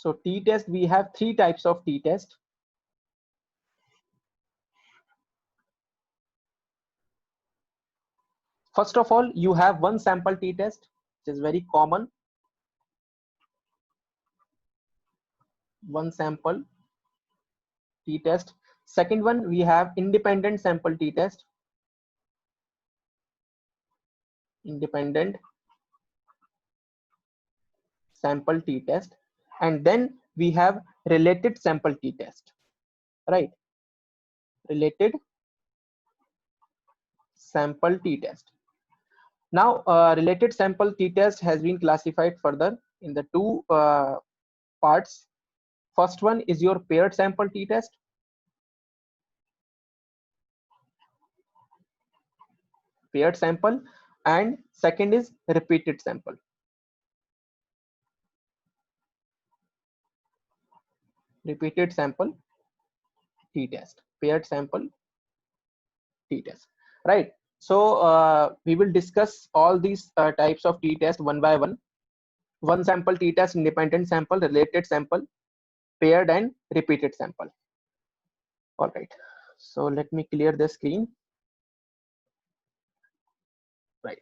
So t-test, we have three types of t-test. First of all, you have one sample t-test, which is very common. One sample t-test. Second one, we have independent sample t-test. Independent sample t-test. And then we have related sample t-test, right? Related sample t-test. Now, related sample t-test has been classified further in the two parts. First one is your paired sample t-test. Paired sample, and second is repeated sample. Repeated sample t-test. Paired sample t-test, right? So we will discuss all these types of t-test one by one. One sample t-test, independent sample, related sample, paired and repeated sample. All right, so let me clear the screen. Right,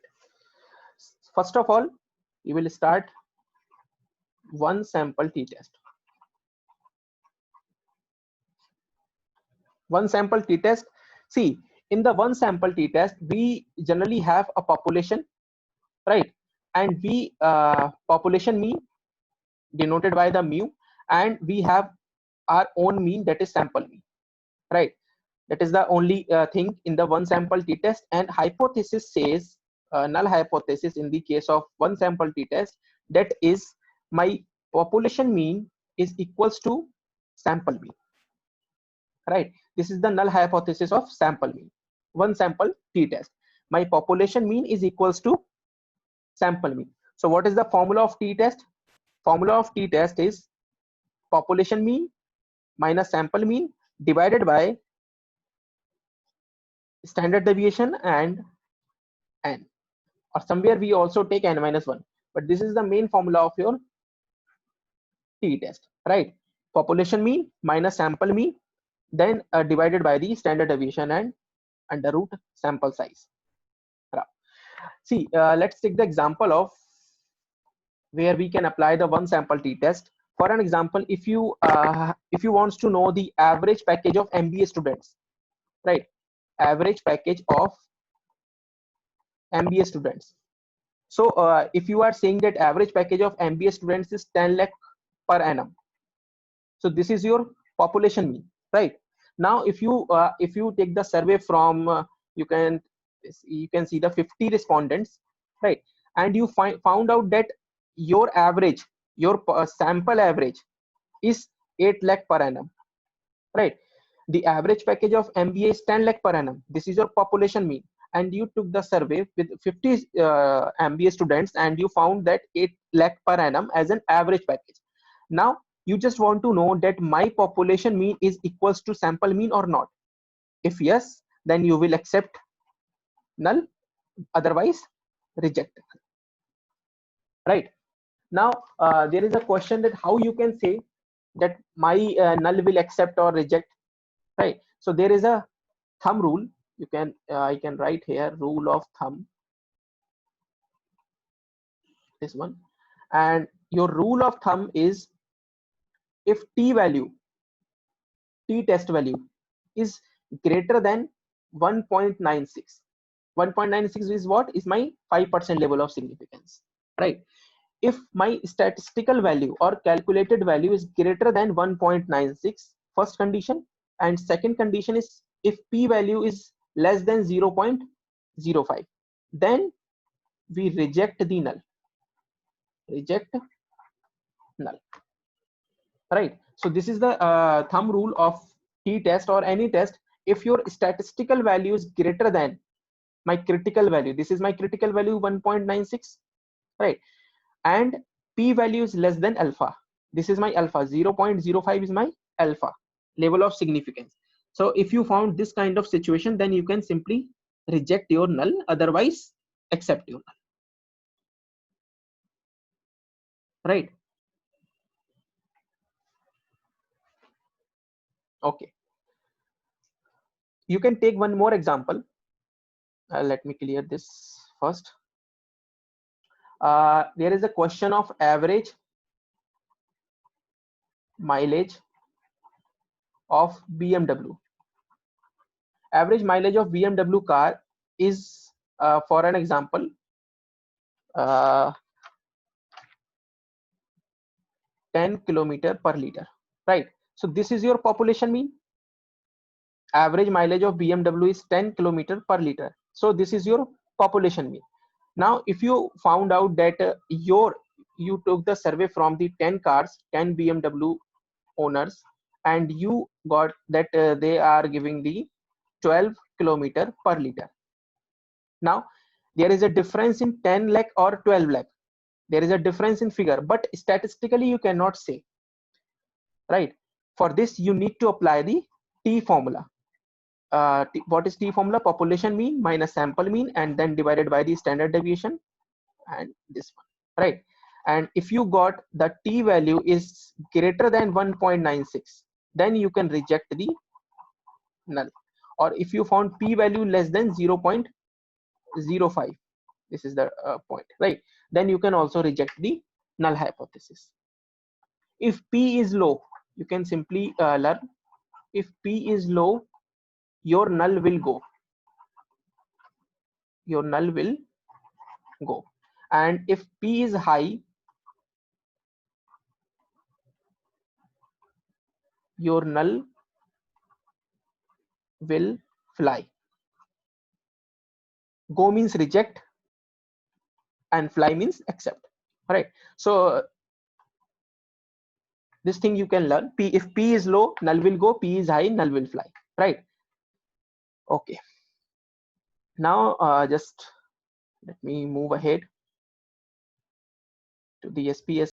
first of all, we will start one sample t-test. One sample t-test. See, in the one sample t-test, we generally have a population, right? And we population mean denoted by the mu, and we have our own mean, that is sample mean, right? That is the only thing in the one sample t-test. And hypothesis says, null hypothesis in the case of one sample t-test, that is my population mean is equals to sample mean, right? This is the null hypothesis of sample mean. One sample t-test, my population mean is equals to sample mean. So what is the formula of t-test? Formula of t-test is population mean minus sample mean divided by standard deviation and n, or somewhere we also take n minus 1, but this is the main formula of your t-test, right? Population mean minus sample mean, then divided by the standard deviation and under root sample size. See, let's take the example of where we can apply the one sample t-test. For an example, if you wants to know the average package of MBA students, right? Average package of MBA students. So if you are saying that average package of MBA students is 10 lakh per annum, so this is your population mean, right? Now if you take the survey from you can see the 50 respondents, right? And you found out that your average, your sample average is 8 lakh per annum, right? The average package of MBA is 10 lakh per annum. This is your population mean, and you took the survey with 50 MBA students and you found that 8 lakh per annum as an average package. Now you just want to know that my population mean is equals to sample mean or not. If yes, then you will accept null, otherwise reject, right? Now there is a question that how you can say that my null will accept or reject, right? So there is a thumb rule. You can I can write here rule of thumb, this one, and your rule of thumb is if t test value is greater than 1.96. 1.96 is what? Is my 5% level of significance, right? If my statistical value or calculated value is greater than 1.96, first condition, and second condition is if p value is less than 0.05, then we reject the null. Reject null, right? So this is the thumb rule of t-test or any test. If your statistical value is greater than my critical value, this is my critical value 1.96, right? And p value is less than alpha, this is my alpha, 0.05 is my alpha level of significance. So if you found this kind of situation, then you can simply reject your null, otherwise accept your null, right? Okay, you can take one more example. Let me clear this first. There is a question of average mileage of BMW. Average mileage of BMW car is, for an example, uh, 10 kilometer per liter, right? So this is your population mean. Average mileage of BMW is 10 kilometer per liter. So this is your population mean. Now, if you found out that you took the survey from the 10 cars, 10 BMW owners, and you got that they are giving the 12 kilometer per liter. Now, there is a difference in 10 lakh or 12 lakh. There is a difference in figure, but statistically you cannot say, right? For this, you need to apply the T formula. What is T formula? Population mean minus sample mean, and then divided by the standard deviation, and this one, right? And if you got the T value is greater than 1.96, then you can reject the null. Or if you found P value less than 0.05, this is the point, right? Then you can also reject the null hypothesis. If P is low, you can simply learn, if P is low, your null will go. Your null will go. And if P is high, your null will fly. Go means reject and fly means accept. All right. So this thing you can learn. P, if P is low, null will go. P is high, null will fly. Right. Okay. Now just let me move ahead to the SPS